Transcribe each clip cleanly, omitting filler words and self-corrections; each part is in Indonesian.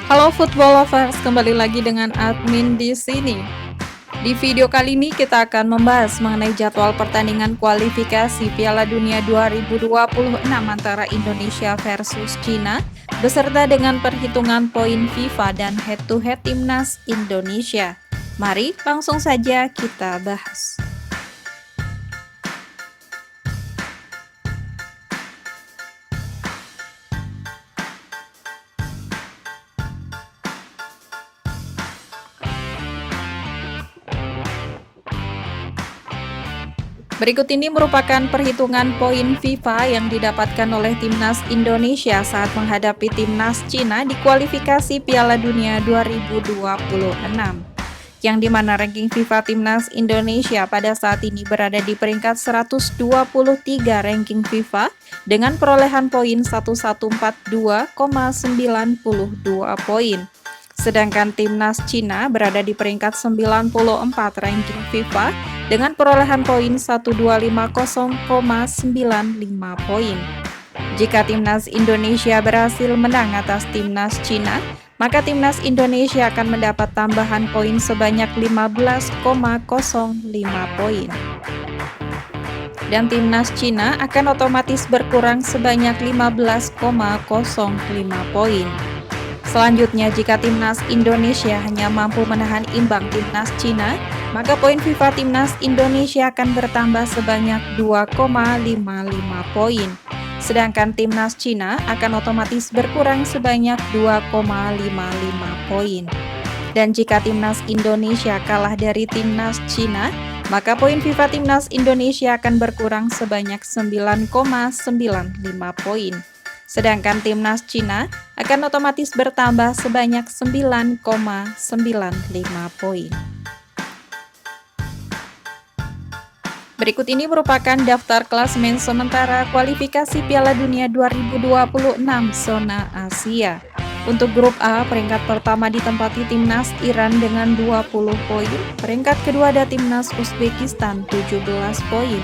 Halo football lovers, kembali lagi dengan admin di sini. Di video kali ini kita akan membahas mengenai jadwal pertandingan kualifikasi Piala Dunia 2026 antara Indonesia versus Cina beserta dengan perhitungan poin FIFA dan head-to-head timnas Indonesia. Mari langsung saja kita bahas. Berikut ini merupakan perhitungan poin FIFA yang didapatkan oleh timnas Indonesia saat menghadapi timnas Cina di kualifikasi Piala Dunia 2026. Yang dimana ranking FIFA timnas Indonesia pada saat ini berada di peringkat 123 ranking FIFA dengan perolehan poin 1142,92 poin. Sedangkan timnas Cina berada di peringkat 94 ranking FIFA dengan perolehan poin 1250,95 poin. Jika timnas Indonesia berhasil menang atas timnas Cina, maka timnas Indonesia akan mendapat tambahan poin sebanyak 15,05 poin. Dan timnas Cina akan otomatis berkurang sebanyak 15,05 poin. Selanjutnya, jika timnas Indonesia hanya mampu menahan imbang timnas Cina, maka poin FIFA timnas Indonesia akan bertambah sebanyak 2,55 poin. Sedangkan timnas Cina akan otomatis berkurang sebanyak 2,55 poin. Dan jika timnas Indonesia kalah dari timnas Cina, maka poin FIFA timnas Indonesia akan berkurang sebanyak 9,95 poin. Sedangkan timnas Cina akan otomatis bertambah sebanyak 9,95 poin. Berikut ini merupakan daftar klasemen sementara kualifikasi Piala Dunia 2026 zona Asia. Untuk grup A, peringkat pertama ditempati timnas Iran dengan 20 poin, peringkat kedua ada timnas Uzbekistan 17 poin.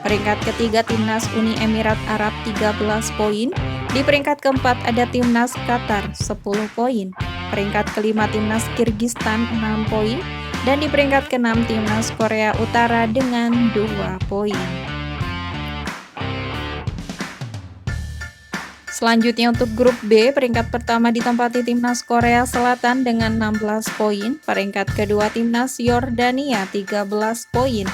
Peringkat ketiga timnas Uni Emirat Arab 13 poin. Di peringkat keempat ada timnas Qatar 10 poin. Peringkat kelima timnas Kirgistan 6 poin. Dan di peringkat keenam timnas Korea Utara dengan 2 poin. Selanjutnya untuk grup B, peringkat pertama ditempati timnas Korea Selatan dengan 16 poin. Peringkat kedua timnas Yordania 13 poin.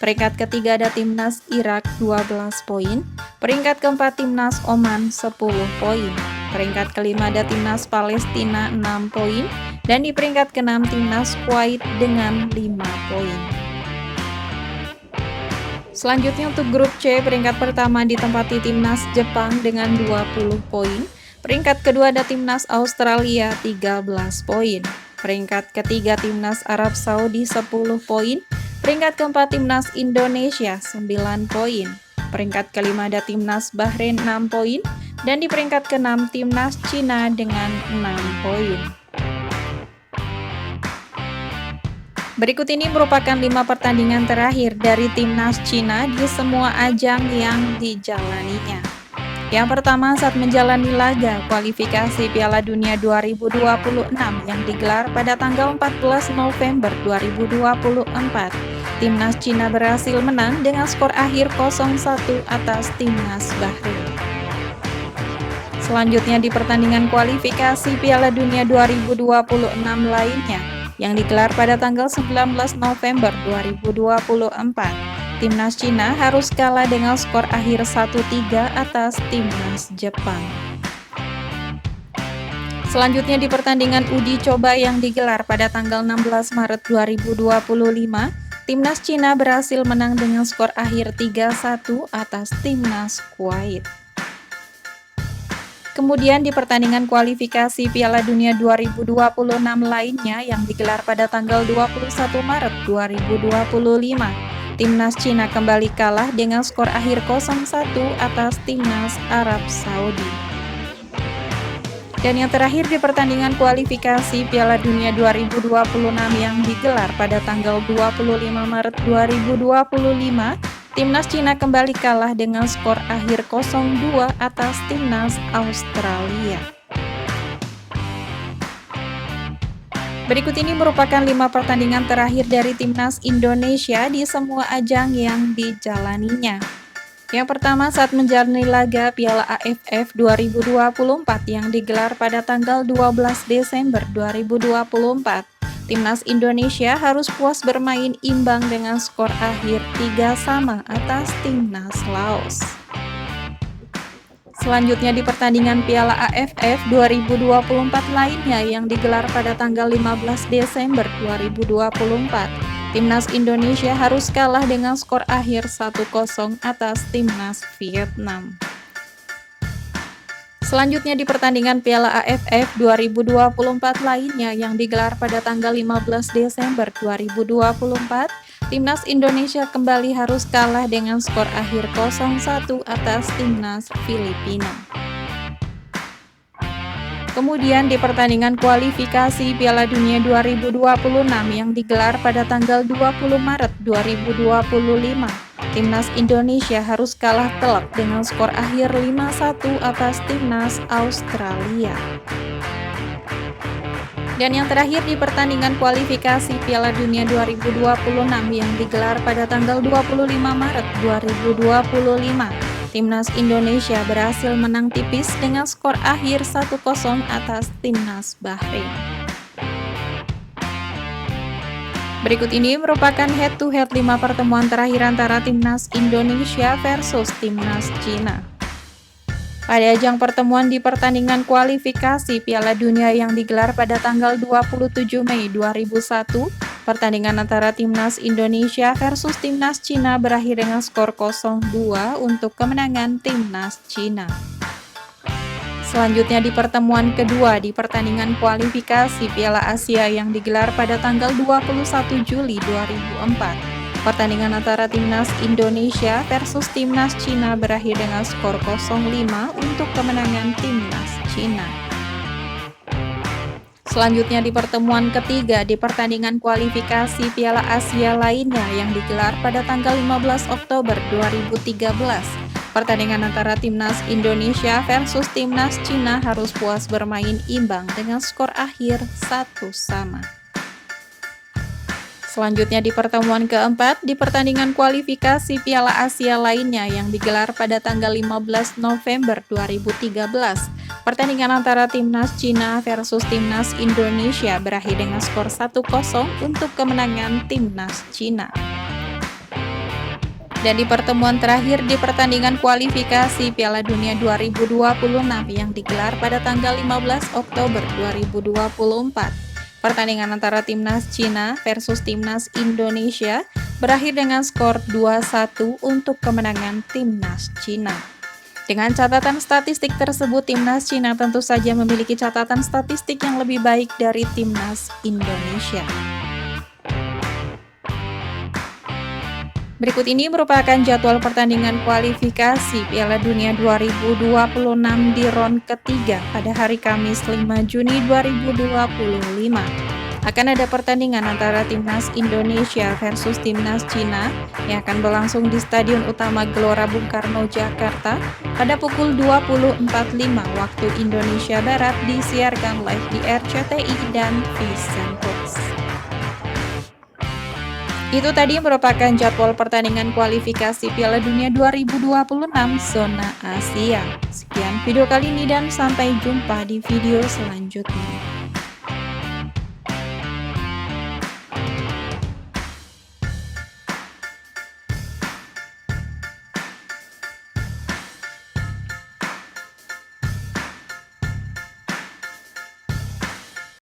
Peringkat ketiga ada timnas Irak 12 poin. Peringkat keempat timnas Oman 10 poin. Peringkat kelima ada timnas Palestina 6 poin. Dan di peringkat keenam timnas Kuwait dengan 5 poin. Selanjutnya untuk grup C, peringkat pertama ditempati timnas Jepang dengan 20 poin. Peringkat kedua ada timnas Australia 13 poin. Peringkat ketiga timnas Arab Saudi 10 poin. Peringkat keempat timnas Indonesia 9 poin. Peringkat kelima ada timnas Bahrain 6 poin. Dan di peringkat keenam timnas Cina dengan 6 poin. Berikut ini merupakan 5 pertandingan terakhir dari timnas Cina di semua ajang yang dijalaninya. Yang pertama, saat menjalani laga kualifikasi Piala Dunia 2026 yang digelar pada tanggal 14 November 2024, timnas Cina berhasil menang dengan skor akhir 0-1 atas timnas Bahrain. Selanjutnya di pertandingan kualifikasi Piala Dunia 2026 lainnya yang digelar pada tanggal 19 November 2024. Timnas Cina harus kalah dengan skor akhir 1-3 atas timnas Jepang. Selanjutnya di pertandingan uji coba yang digelar pada tanggal 16 Maret 2025, timnas Cina berhasil menang dengan skor akhir 3-1 atas timnas Kuwait. Kemudian di pertandingan kualifikasi Piala Dunia 2026 lainnya yang digelar pada tanggal 21 Maret 2025, timnas Cina kembali kalah dengan skor akhir 0-1 atas timnas Arab Saudi. Dan yang terakhir di pertandingan kualifikasi Piala Dunia 2026 yang digelar pada tanggal 25 Maret 2025, timnas Cina kembali kalah dengan skor akhir 0-2 atas timnas Australia. Berikut ini merupakan 5 pertandingan terakhir dari Timnas Indonesia di semua ajang yang dijalaninya. Yang pertama, saat menjalani laga Piala AFF 2024 yang digelar pada tanggal 12 Desember 2024, Timnas Indonesia harus puas bermain imbang dengan skor akhir 3-3 atas Timnas Laos. Selanjutnya di pertandingan Piala AFF 2024 lainnya yang digelar pada tanggal 15 Desember 2024, Timnas Indonesia harus kalah dengan skor akhir 1-0 atas Timnas Vietnam. Selanjutnya di pertandingan Piala AFF 2024 lainnya yang digelar pada tanggal 15 Desember 2024, Timnas Indonesia kembali harus kalah dengan skor akhir 0-1 atas Timnas Filipina. Kemudian di pertandingan kualifikasi Piala Dunia 2026 yang digelar pada tanggal 20 Maret 2025, Timnas Indonesia harus kalah telak dengan skor akhir 5-1 atas Timnas Australia. Dan yang terakhir di pertandingan kualifikasi Piala Dunia 2026 yang digelar pada tanggal 25 Maret 2025, Timnas Indonesia berhasil menang tipis dengan skor akhir 1-0 atas Timnas Bahrain. Berikut ini merupakan head-to-head 5 pertemuan terakhir antara Timnas Indonesia versus Timnas Cina. Pada ajang pertemuan di pertandingan kualifikasi Piala Dunia yang digelar pada tanggal 27 Mei 2001, pertandingan antara Timnas Indonesia versus Timnas Cina berakhir dengan skor 0-2 untuk kemenangan Timnas Cina. Selanjutnya di pertemuan kedua di pertandingan kualifikasi Piala Asia yang digelar pada tanggal 21 Juli 2004. Pertandingan antara Timnas Indonesia versus Timnas Cina berakhir dengan skor 0-5 untuk kemenangan Timnas Cina. Selanjutnya di pertemuan ketiga di pertandingan kualifikasi Piala Asia lainnya yang digelar pada tanggal 15 Oktober 2013. Pertandingan antara Timnas Indonesia versus Timnas Cina harus puas bermain imbang dengan skor akhir 1-1. Selanjutnya di pertemuan keempat di pertandingan kualifikasi Piala Asia lainnya yang digelar pada tanggal 15 November 2013. Pertandingan antara Timnas Cina versus Timnas Indonesia berakhir dengan skor 1-0 untuk kemenangan Timnas Cina. Dan di pertemuan terakhir di pertandingan kualifikasi Piala Dunia 2026 yang digelar pada tanggal 15 Oktober 2024. Pertandingan antara Timnas Cina versus Timnas Indonesia berakhir dengan skor 2-1 untuk kemenangan Timnas Cina. Dengan catatan statistik tersebut, Timnas Cina tentu saja memiliki catatan statistik yang lebih baik dari Timnas Indonesia. Berikut ini merupakan jadwal pertandingan kualifikasi Piala Dunia 2026 di ronde ketiga pada hari Kamis 5 Juni 2025. Akan ada pertandingan antara Timnas Indonesia versus Timnas Cina yang akan berlangsung di Stadion Utama Gelora Bung Karno, Jakarta pada pukul 20.45 waktu Indonesia Barat, disiarkan live di RCTI dan Vision Plus. Itu tadi merupakan jadwal pertandingan kualifikasi Piala Dunia 2026 zona Asia. Sekian video kali ini dan sampai jumpa di video selanjutnya.